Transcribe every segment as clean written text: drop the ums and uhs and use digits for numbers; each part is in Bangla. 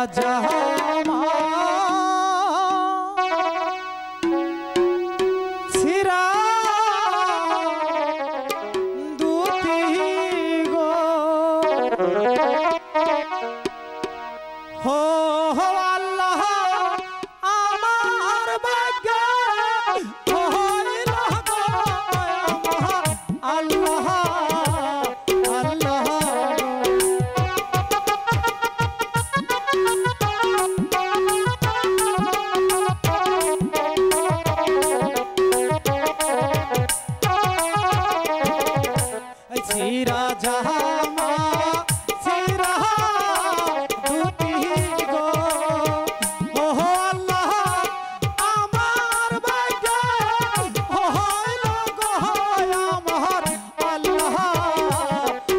রাজা সিরা দুতি গো হো হো আল্লাহ আমার ভাগ্যে হইল গো আল্লাহ আল্লাহ সিরা জামা সিরা দুটি গো ও আল্লাহ আমার ভাগ্যে হইল গো আমার আল্লাহ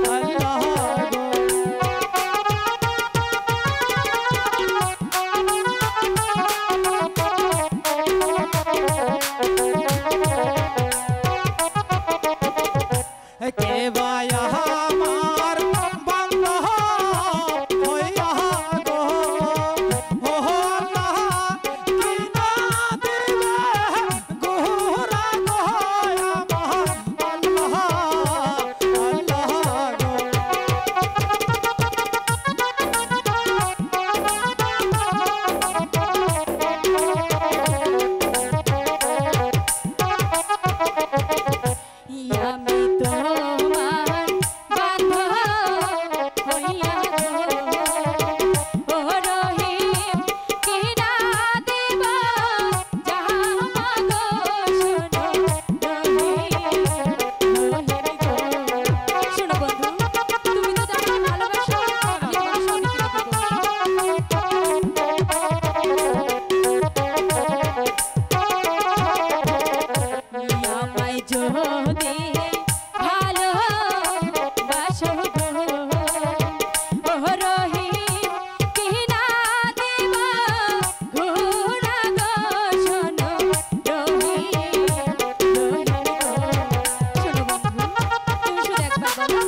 আল্লাহ কে বায়া আমার বান্দা হইয়া গো ও আল্লাহ কি না দিবে গোরা গো আমার আল্লাহ আল্লাহ গো আমি তোমার বান্ধা হইয়া গো ও রহিম কিনা দেবা জামা গো শোনো রহিম গো শোনো বন্ধু তুমি তো জানো ভালোবাসো আমি তোমার স্বামী আমায় যদি ভালো বাসো গো ও রহিম কিনা দেবা ঘোড়া গো শোনো রহিম গো শোনো বন্ধু তুমি শুধু একবার বলো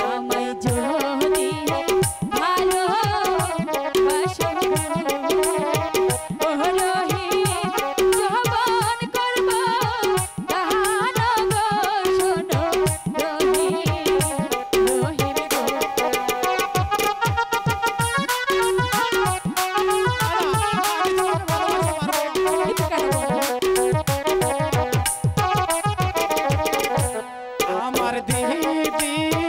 আমায় যদি ভালো বাসো ও রহিম যৌবন করব গান গো শোনো রহিম গো আমার দিদি